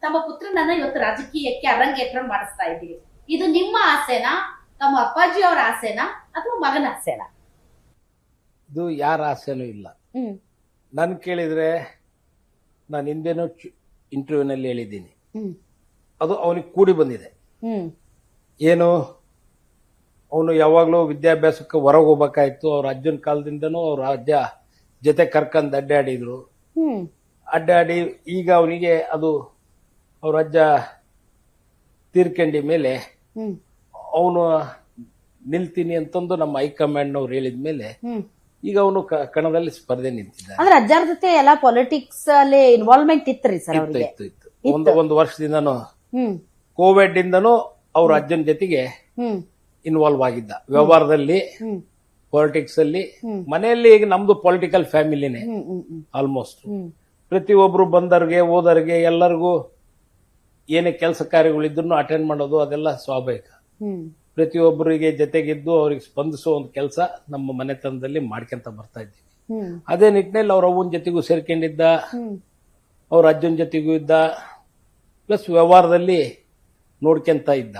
ತಮ್ಮ ಪುತ್ರನನ್ನ ಇವತ್ತು ರಾಜಕೀಯಕ್ಕೆ ಅರಂಗೇಟ್ರ ಮಾಡಿಸ್ತಾ ಇದ್ದೀವಿ. ಇದು ನಿಮ್ಮ ಆಸೆನಾ, ತಮ್ಮ ಅಪ್ಪಾಜಿ ಅವರ ಆಸೆನಾ, ಅಥವಾ ಮಗನ ಆಸೆನಾ? ಇದು ಯಾರ ಆಸೆನೂ ಇಲ್ಲ. ನನ್ ಕೇಳಿದ್ರೆ ನಾನು ಹಿಂದೆನೂ ಇಂಟರ್ವ್ಯೂನಲ್ಲಿ ಹೇಳಿದ್ದೀನಿ, ಅದು ಅವನಿಗೆ ಕೂಡಿ ಬಂದಿದೆ. ಏನು, ಅವನು ಯಾವಾಗಲೂ ವಿದ್ಯಾಭ್ಯಾಸಕ್ಕೆ ಹೊರಗೆ ಹೋಗ್ಬೇಕಾಯ್ತು. ಅವ್ರ ಅಜ್ಜನ ಕಾಲದಿಂದನೂ ಅವ್ರ ಅಜ್ಜ ಜೊತೆ ಕರ್ಕೊಂಡ್ ಅಡ್ಡಾಡಿದ್ರು. ಅಡ್ಡಾಡಿ ಈಗ ಅವನಿಗೆ ಅದು ಅವ್ರ ಅಜ್ಜ ತೀರ್ಕೊಂಡಿ ಮೇಲೆ ಅವನು ನಿಲ್ತೀನಿ ಅಂತಂದು ನಮ್ಮ ಹೈಕಮಾಂಡ್ನವ್ರು ಹೇಳಿದ ಮೇಲೆ ಈಗ ಅವನು ಕಣದಲ್ಲಿ ಸ್ಪರ್ಧೆ ನಿಂತಿದ್ದಾನೆ. ಅಂದ್ರೆ ಅಜ್ಜಾರ ಜೊತೆ ಎಲ್ಲಾ ಪಾಲಿಟಿಕ್ಸ್ ಅಲ್ಲಿ ಇನ್ವಾಲ್ವ್ಮೆಂಟ್ ಇತ್ತು ಸರ್? ಇತ್ತು. ಒಂದು ವರ್ಷದಿಂದನೂ ಕೋವಿಡ್ ಇಂದನೂ ಅವ್ರ ಅಜ್ಜನ ಜೊತೆಗೆ ಇನ್ವಾಲ್ವ್ ಆಗಿದ್ದ ವ್ಯವಹಾರದಲ್ಲಿ, ಪಾಲಿಟಿಕ್ಸ್ ಅಲ್ಲಿ. ಮನೆಯಲ್ಲಿ ಈಗ ನಮ್ದು ಪೊಲಿಟಿಕಲ್ ಫ್ಯಾಮಿಲಿನೇ ಆಲ್ಮೋಸ್ಟ್. ಪ್ರತಿಯೊಬ್ರು ಬಂದವ್ರಿಗೆ ಹೋದವ್ರಿಗೆ ಎಲ್ಲರಿಗೂ ಏನೇ ಕೆಲಸ ಕಾರ್ಯಗಳಿದ್ರು ಅಟೆಂಡ್ ಮಾಡೋದು ಅದೆಲ್ಲ ಸ್ವಾಭಾವಿಕ. ಪ್ರತಿಯೊಬ್ಬರಿಗೆ ಜೊತೆಗಿದ್ದು ಅವ್ರಿಗೆ ಸ್ಪಂದಿಸೋ ಒಂದು ಕೆಲಸ ನಮ್ಮ ಮನೆತನದಲ್ಲಿ ಮಾಡ್ಕೊಂತ ಬರ್ತಾ ಇದ್ದೀವಿ. ಅದೇ ನಿಟ್ಟಿನಲ್ಲಿ ಅವ್ರ ಅವ್ವನ ಜೊತೆಗೂ ಸೇರ್ಕೊಂಡಿದ್ದ, ಅವ್ರ ಅಜ್ಜನ ಜೊತೆಗೂ ಇದ್ದ, ಪ್ಲಸ್ ವ್ಯವಹಾರದಲ್ಲಿ ನೋಡ್ಕೊಂತ ಇದ್ದ.